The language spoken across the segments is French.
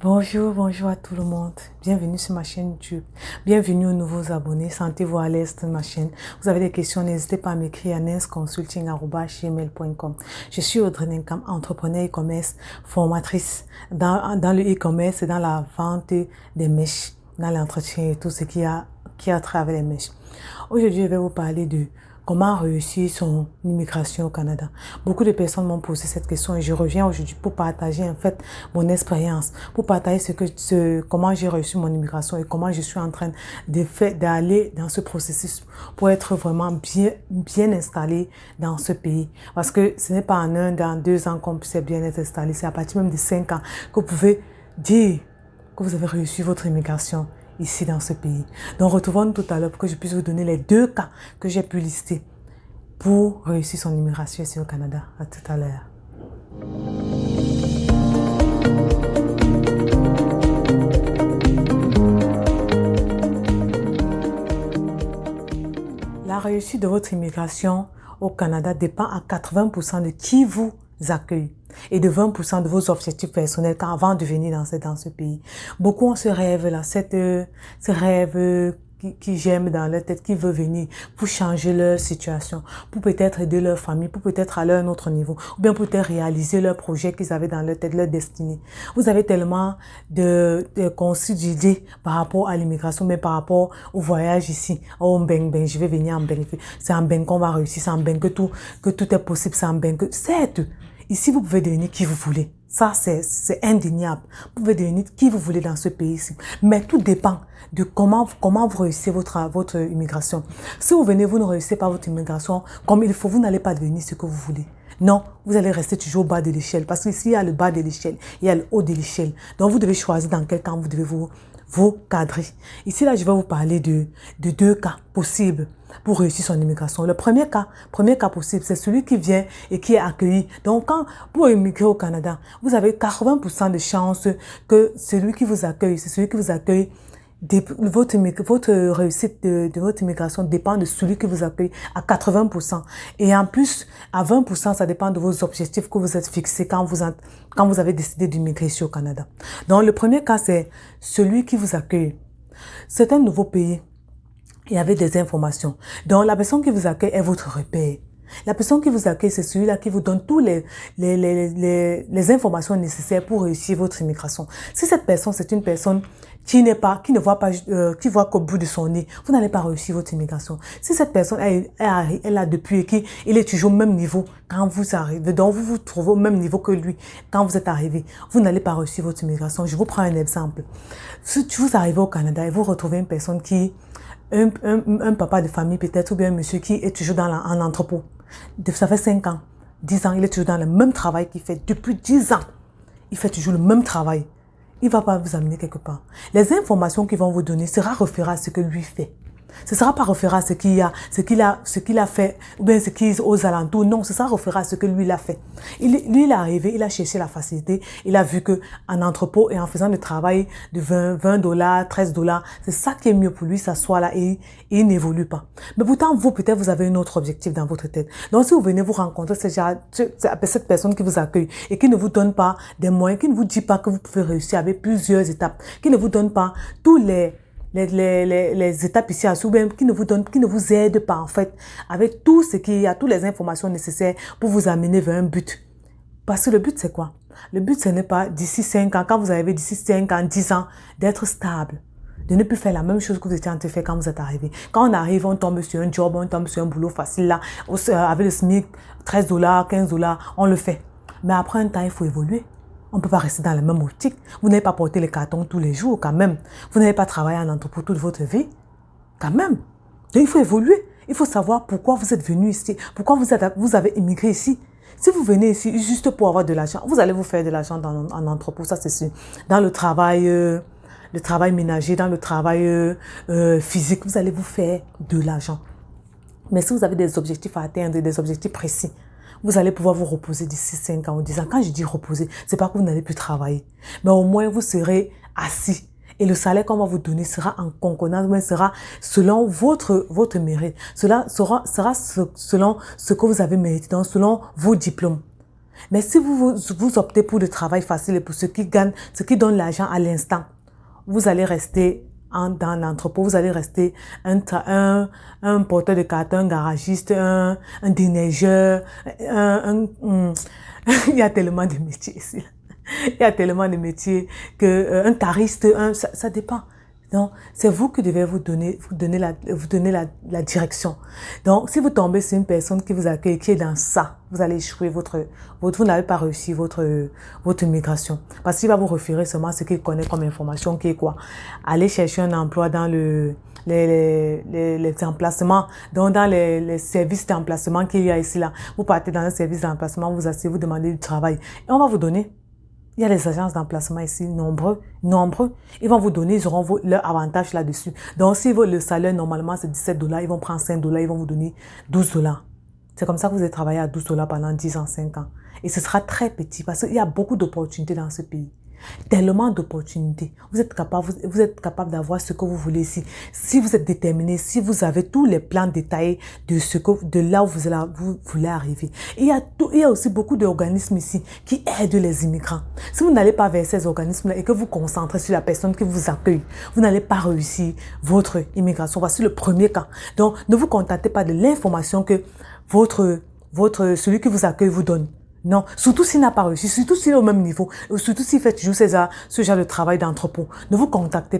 Bonjour, bonjour à tout le monde. Bienvenue sur ma chaîne YouTube. Bienvenue aux nouveaux abonnés. Sentez-vous à l'aise de ma chaîne. Vous avez des questions, n'hésitez pas à m'écrire à nensconsulting@gmail.com. Je suis Audrey Nenkam, entrepreneur e-commerce, formatrice dans le e-commerce et dans la vente des mèches, dans l'entretien et tout ce qui a trait avec les mèches. Aujourd'hui, je vais vous parler de comment réussir son immigration au Canada. Beaucoup de personnes m'ont posé cette question et je reviens aujourd'hui pour partager en fait mon expérience, pour partager comment j'ai réussi mon immigration et comment je suis en train d'aller dans ce processus pour être vraiment bien installé dans ce pays. Parce que ce n'est pas en 1 an, 2 ans qu'on puisse bien être installé, c'est à partir même de 5 ans que vous pouvez dire que vous avez réussi votre immigration ici dans ce pays. Donc retrouvons-nous tout à l'heure pour que je puisse vous donner les 2 cas que j'ai pu lister pour réussir son immigration ici au Canada. À tout à l'heure. La réussite de votre immigration au Canada dépend à 80% de qui vous accueille et de 20% de vos objectifs personnels avant de venir dans ce pays. Beaucoup ont ce rêve-là, ce rêve qui germe dans leur tête, qui veut venir pour changer leur situation, pour peut-être aider leur famille, pour peut-être aller à un autre niveau, ou bien peut-être réaliser leur projet qu'ils avaient dans leur tête, leur destinée. Vous avez tellement de conçus d'idées par rapport à l'immigration, mais par rapport au voyage ici. Oh, je vais venir en Mbeng. C'est en Mbeng qu'on va réussir, c'est en Mbeng que tout est possible, c'est en Mbeng que... Certes, ici, vous pouvez devenir qui vous voulez. Ça, c'est indéniable. Vous pouvez devenir qui vous voulez dans ce pays-ci. Mais tout dépend de comment vous réussissez votre immigration. Si vous venez, vous ne réussissez pas votre immigration comme il faut, vous n'allez pas devenir ce que vous voulez. Non, vous allez rester toujours au bas de l'échelle. Parce qu'ici, il y a le bas de l'échelle, il y a le haut de l'échelle. Donc, vous devez choisir dans quel camp vous devez vous cadrer. Ici, là, je vais vous parler de 2 cas possibles pour réussir son immigration. Le premier cas possible, c'est celui qui vient et qui est accueilli. Donc, pour immigrer au Canada, vous avez 80% de chances que celui qui vous accueille, votre réussite de votre immigration dépend de celui qui vous accueille à 80%. Et en plus, à 20%, ça dépend de vos objectifs que vous êtes fixés quand vous avez décidé d'immigrer ici au Canada. Donc, le premier cas, c'est celui qui vous accueille. C'est un nouveau pays. Il y avait des informations. Donc, la personne qui vous accueille est votre repère. La personne qui vous accueille, c'est celui-là qui vous donne tous les informations nécessaires pour réussir votre immigration. Si cette personne, c'est une personne qui qui voit qu'au bout de son nez, vous n'allez pas réussir votre immigration. Si cette personne est là depuis et qu'il est toujours au même niveau quand vous arrivez, donc vous vous trouvez au même niveau que lui quand vous êtes arrivé, vous n'allez pas réussir votre immigration. Je vous prends un exemple. Si vous arrivez au Canada et vous retrouvez une personne un papa de famille peut-être, ou bien un monsieur qui est toujours en entrepôt. Ça fait 5 ans, 10 ans, il est toujours dans le même travail qu'il fait depuis 10 ans. Il fait toujours le même travail. Il ne va pas vous amener quelque part. Les informations qu'ils vont vous donner sera référées à ce que lui fait. Ce ne sera pas référé à ce qu'il a fait, ou bien ce qui est aux alentours. Non, ce sera référé à ce que lui, il a fait. Lui, il est arrivé, il a cherché la facilité. Il a vu qu'en entrepôt et en faisant le travail de 20 $, 13 $, c'est ça qui est mieux pour lui, s'asseoir là et il n'évolue pas. Mais pourtant, vous, peut-être, vous avez un autre objectif dans votre tête. Donc, si vous venez vous rencontrer cette personne qui vous accueille et qui ne vous donne pas des moyens, qui ne vous dit pas que vous pouvez réussir avec plusieurs étapes, qui ne vous donne pas tous les étapes ici à Soubem, qui ne vous aide pas en fait avec tout ce qu'il y a, toutes les informations nécessaires pour vous amener vers un but. Parce que le but c'est quoi? Le but ce n'est pas d'ici 5 ans, quand vous arrivez d'ici 5 ans, 10 ans, d'être stable, de ne plus faire la même chose que vous étiez en train de faire quand vous êtes arrivé. Quand on arrive, on tombe sur un job, on tombe sur un boulot facile là, avec le SMIC, 13 $, 15 $, on le fait. Mais après un temps, il faut évoluer. On ne peut pas rester dans la même optique. Vous n'avez pas porté les cartons tous les jours, quand même. Vous n'avez pas travaillé en entrepôt toute votre vie, quand même. Donc, il faut évoluer. Il faut savoir pourquoi vous êtes venu ici, pourquoi vous avez immigré ici. Si vous venez ici juste pour avoir de l'argent, vous allez vous faire de l'argent en entrepôt, ça c'est sûr. Dans le travail ménager, dans le travail physique, vous allez vous faire de l'argent. Mais si vous avez des objectifs à atteindre, des objectifs précis, vous allez pouvoir vous reposer d'ici 5 ans ou 10 ans. Quand je dis reposer, c'est pas que vous n'allez plus travailler. Mais au moins, vous serez assis. Et le salaire qu'on va vous donner sera en concordance, mais sera selon votre mérite. Cela sera selon ce que vous avez mérité, donc selon vos diplômes. Mais si vous optez pour le travail facile et pour ce qui gagne, ce qui donne l'argent à l'instant, vous allez rester dans l'entrepôt, vous allez rester un porteur de carton, un garagiste, un déneigeur, il y a tellement de métiers ici. Il y a tellement de métiers que un cariste, ça dépend. Donc, c'est vous qui devez vous donner la direction. Donc, si vous tombez sur une personne qui vous accueille, qui est dans ça, vous allez échouer vous n'avez pas réussi votre migration. Parce qu'il va vous référer seulement ce qu'il connaît comme information, qui est quoi? Allez chercher un emploi dans les emplacements, donc dans les services d'emplacement qu'il y a ici, là. Vous partez dans un service d'emplacement, vous asseyez, vous demandez du travail. Et on va vous donner. Il y a les agences d'emplacement ici, nombreux. Ils vont vous donner, ils auront leur avantage là-dessus. Donc, si le salaire, normalement, c'est 17 $, ils vont prendre 5 $, ils vont vous donner 12 $. C'est comme ça que vous allez travailler à 12 $ pendant 10 ans, 5 ans. Et ce sera très petit parce qu'il y a beaucoup d'opportunités dans ce pays. Tellement d'opportunités. Vous êtes capable d'avoir ce que vous voulez ici. Si vous êtes déterminé, si vous avez tous les plans détaillés de là où vous voulez arriver. Il y a aussi beaucoup d'organismes ici qui aident les immigrants. Si vous n'allez pas vers ces organismes-là et que vous concentrez sur la personne qui vous accueille, vous n'allez pas réussir votre immigration. Voici le premier cas. Donc, ne vous contentez pas de l'information que celui qui vous accueille vous donne. Non, surtout s'il n'a pas réussi, surtout s'il est au même niveau, surtout s'il fait toujours ce genre de travail d'entrepôt. Ne vous contentez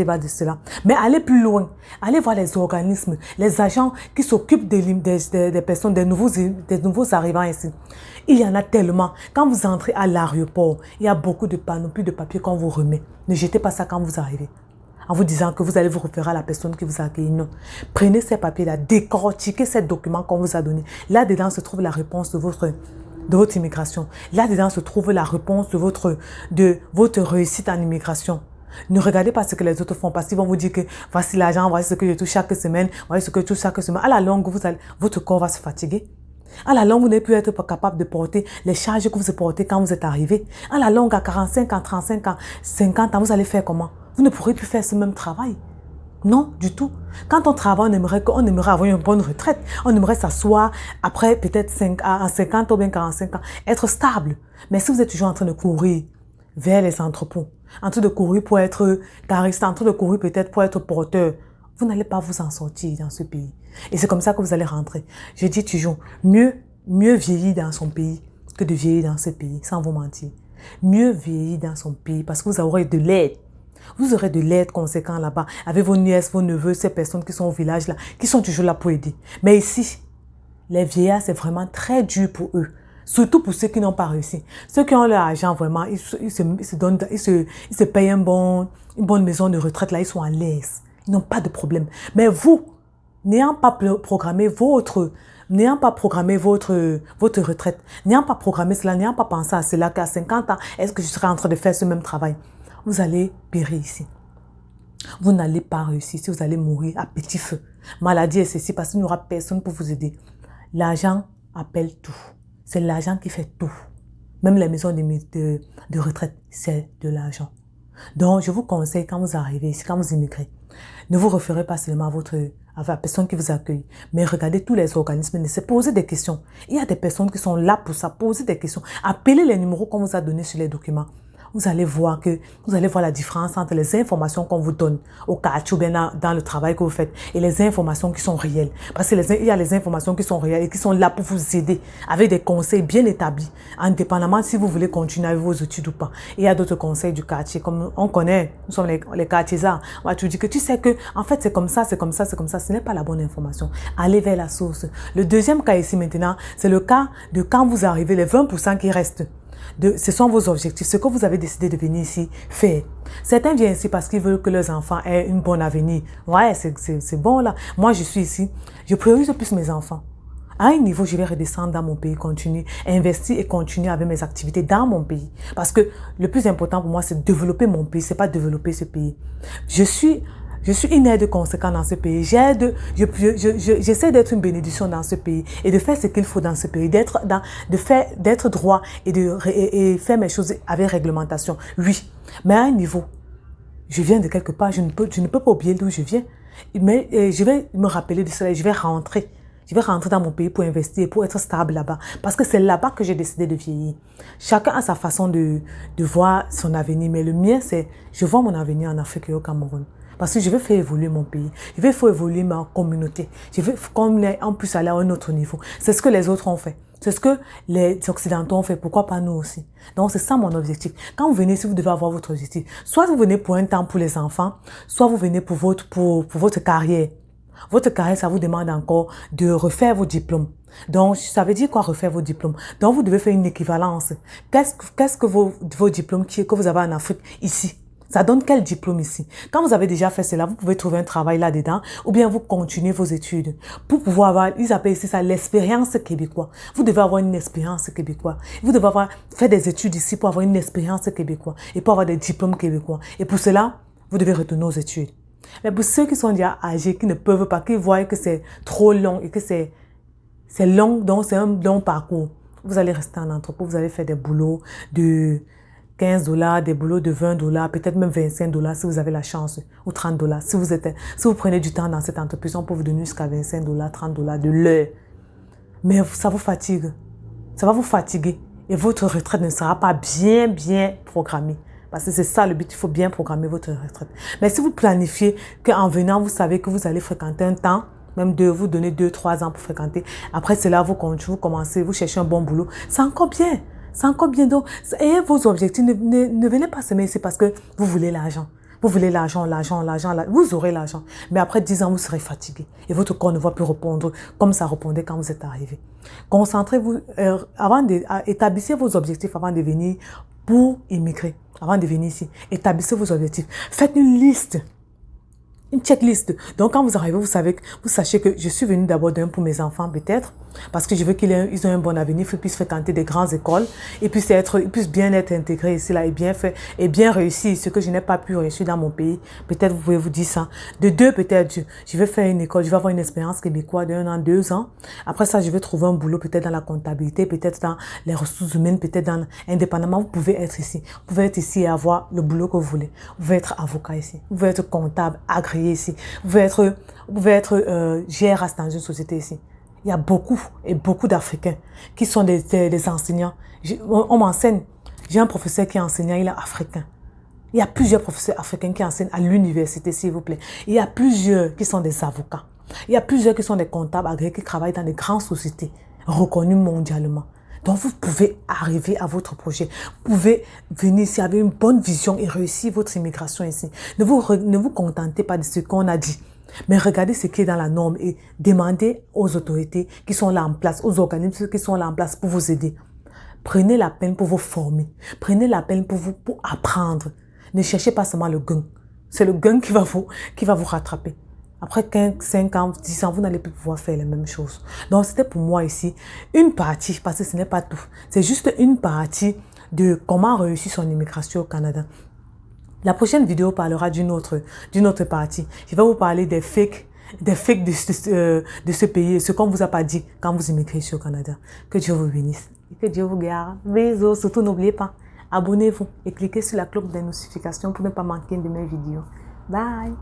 pas de cela. Mais allez plus loin. Allez voir les organismes, les agents qui s'occupent des personnes, des nouveaux arrivants ici. Il y en a tellement. Quand vous entrez à l'aéroport, il y a beaucoup de panoplies de papier qu'on vous remet. Ne jetez pas ça quand vous arrivez, en vous disant que vous allez vous référer à la personne qui vous a accueilli. Non. Prenez ces papiers-là, décortiquez ces documents qu'on vous a donnés. Là-dedans se trouve la réponse de votre immigration. Là-dedans se trouve la réponse de votre réussite en immigration. Ne regardez pas ce que les autres font parce qu'ils vont vous dire que voici l'argent, voici ce que je touche chaque semaine, voici ce que je touche chaque semaine. À la longue, votre corps va se fatiguer. À la longue, vous n'allez plus être capable de porter les charges que vous portez quand vous êtes arrivé. À la longue, à 45 ans, 35 ans, 50 ans, vous allez faire comment? Vous ne pourrez plus faire ce même travail. Non, du tout. Quand on travaille, on aimerait avoir une bonne retraite. On aimerait s'asseoir après peut-être 50 ou bien 45 ans, être stable. Mais si vous êtes toujours en train de courir vers les entrepôts, en train de courir pour être cariste, en train de courir peut-être pour être porteur, vous n'allez pas vous en sortir dans ce pays. Et c'est comme ça que vous allez rentrer. Je dis toujours, mieux vieillir dans son pays que de vieillir dans ce pays, sans vous mentir. Mieux vieillir dans son pays parce que vous aurez de l'aide. Vous aurez de l'aide conséquente là-bas, avec vos nièces, vos neveux, ces personnes qui sont au village là, qui sont toujours là pour aider. Mais ici, les vieillards, c'est vraiment très dur pour eux. Surtout pour ceux qui n'ont pas réussi. Ceux qui ont leur argent, vraiment, ils se payent une bonne maison de retraite là, ils sont à l'aise. Ils n'ont pas de problème. Mais vous, n'ayant pas programmé votre retraite, n'ayant pas programmé cela, n'ayant pas pensé à cela, qu'à 50 ans, est-ce que je serai en train de faire ce même travail? Vous allez périr ici. Vous n'allez pas réussir si vous allez mourir à petit feu. Maladie et ceci parce qu'il n'y aura personne pour vous aider. L'argent appelle tout. C'est l'argent qui fait tout. Même les maisons de retraite, c'est de l'argent. Donc, je vous conseille quand vous arrivez ici, quand vous immigrez, ne vous référez pas seulement à la personne qui vous accueille, mais regardez tous les organismes, posez des questions. Il y a des personnes qui sont là pour ça, posez des questions. Appelez les numéros qu'on vous a donnés sur les documents. Vous allez voir la différence entre les informations qu'on vous donne au quartier ou bien dans le travail que vous faites et les informations qui sont réelles. Parce qu'il y a les informations qui sont réelles et qui sont là pour vous aider avec des conseils bien établis, indépendamment si vous voulez continuer avec vos études ou pas. Et il y a d'autres conseils du quartier, comme on connaît, nous sommes les quartiers-là. On va te dire que tu sais que, en fait, c'est comme ça, c'est comme ça, c'est comme ça. Ce n'est pas la bonne information. Allez vers la source. Le deuxième cas ici maintenant, c'est le cas de quand vous arrivez, les 20% qui restent. Ce sont vos objectifs, ce que vous avez décidé de venir ici faire. Certains viennent ici parce qu'ils veulent que leurs enfants aient une bonne avenir. Ouais, c'est bon là. Moi, je suis ici. Je priorise plus mes enfants. À un niveau, je vais redescendre dans mon pays, continuer, investir et continuer avec mes activités dans mon pays. Parce que le plus important pour moi, c'est de développer mon pays, c'est pas développer ce pays. Je suis une aide conséquente dans ce pays. J'essaie d'être une bénédiction dans ce pays et de faire ce qu'il faut dans ce pays, d'être droit et faire mes choses avec réglementation. Oui, mais à un niveau, je viens de quelque part, je ne peux pas oublier d'où je viens. Mais je vais me rappeler de cela et je vais rentrer Je vais rentrer dans mon pays pour investir, pour être stable là-bas. Parce que c'est là-bas que j'ai décidé de vieillir. Chacun a sa façon de voir son avenir. Mais le mien, c'est, je vois mon avenir en Afrique et au Cameroun. Parce que je veux faire évoluer mon pays. Je veux faire évoluer ma communauté. Je veux qu'on puisse aller à un autre niveau. C'est ce que les autres ont fait. C'est ce que les Occidentaux ont fait. Pourquoi pas nous aussi? Donc, c'est ça mon objectif. Quand vous venez ici, vous devez avoir votre objectif. Soit vous venez pour un temps pour les enfants, soit vous venez pour votre carrière. Votre carrière, ça vous demande encore de refaire vos diplômes. Donc, ça veut dire quoi refaire vos diplômes? Donc, vous devez faire une équivalence. Qu'est-ce que vos diplômes que vous avez en Afrique ici? Ça donne quel diplôme ici? Quand vous avez déjà fait cela, vous pouvez trouver un travail là-dedans ou bien vous continuez vos études pour pouvoir avoir, ils appellent ici ça l'expérience québécoise. Vous devez avoir une expérience québécoise. Vous devez avoir fait des études ici pour avoir une expérience québécoise et pour avoir des diplômes québécois. Et pour cela, vous devez retourner aux études. Mais pour ceux qui sont déjà âgés, qui ne peuvent pas, qui voient que c'est trop long et que c'est long, donc c'est un long parcours, vous allez rester en entrepôt, vous allez faire des boulots de $15, des boulots de $20, peut-être même $25 si vous avez la chance, ou $30. Si vous prenez du temps dans cette entreprise, on peut vous donner jusqu'à $25, $30 de l'heure. Mais ça vous fatigue. Ça va vous fatiguer. Et votre retraite ne sera pas bien programmée. Parce que c'est ça le but, il faut bien programmer votre retraite. Mais si vous planifiez qu'en venant, vous savez que vous allez fréquenter un temps, même vous donner 2-3 ans pour fréquenter. Après cela, vous commencez, vous cherchez un bon boulot. C'est encore bien. C'est encore bien. Donc, ayez vos objectifs. Ne venez pas semer ici parce que vous voulez l'argent. Vous voulez l'argent. Vous aurez l'argent. Mais après 10 ans, vous serez fatigué. Et votre corps ne va plus répondre comme ça répondait quand vous êtes arrivé. Concentrez-vous, établissez vos objectifs avant de venir pour immigrer. Avant de venir ici, établissez vos objectifs. Faites une liste. Une checklist. Donc, quand vous arrivez, vous sachez que je suis venue d'abord pour mes enfants, peut-être, parce que je veux qu'ils aient un bon avenir, qu'ils puissent fréquenter des grandes écoles, et ils puissent bien être intégrés ici, là, et bien réussir ce que je n'ai pas pu réussir dans mon pays. Peut-être, vous pouvez vous dire ça. De deux, peut-être, je vais faire une école, je vais avoir une expérience québécoise de 1 an, 2 ans. Après ça, je vais trouver un boulot, peut-être dans la comptabilité, peut-être dans les ressources humaines, peut-être indépendamment, vous pouvez être ici. Vous pouvez être ici et avoir le boulot que vous voulez. Vous pouvez être avocat ici. Vous pouvez être comptable, agréé ici. Vous pouvez être GRAS dans une société ici. Il y a beaucoup d'Africains qui sont des enseignants. On m'enseigne. J'ai un professeur qui est enseignant, il est africain. Il y a plusieurs professeurs africains qui enseignent à l'université, s'il vous plaît. Il y a plusieurs qui sont des avocats. Il y a plusieurs qui sont des comptables agréés qui travaillent dans des grandes sociétés reconnues mondialement. Donc, vous pouvez arriver à votre projet. Vous pouvez venir ici avec une bonne vision et réussir votre immigration ici. Ne vous contentez pas de ce qu'on a dit. Mais regardez ce qui est dans la norme et demandez aux autorités qui sont là en place, aux organismes qui sont là en place pour vous aider. Prenez la peine pour vous former. Prenez la peine pour apprendre. Ne cherchez pas seulement le gain. C'est le gain qui va vous rattraper. Après 15, 5 ans, 10 ans, vous n'allez plus pouvoir faire les mêmes choses. Donc, c'était pour moi ici une partie, parce que ce n'est pas tout. C'est juste une partie de comment réussir son immigration au Canada. La prochaine vidéo parlera d'une autre partie. Je vais vous parler des fakes de ce pays, ce qu'on ne vous a pas dit quand vous immigrez sur le Canada. Que Dieu vous bénisse et que Dieu vous garde. Bisous. Surtout, n'oubliez pas, abonnez-vous et cliquez sur la cloche des notifications pour ne pas manquer de mes vidéos. Bye!